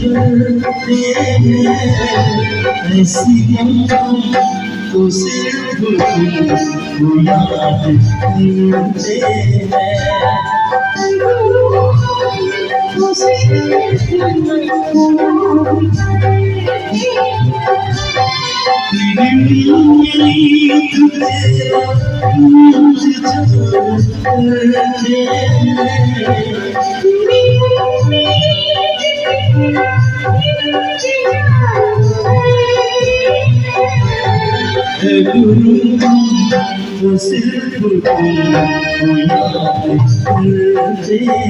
करते हैं ऐसी गम तो सिर्फ तुमको याद करते हैं तो सिर्फ तुमको याद करते हैं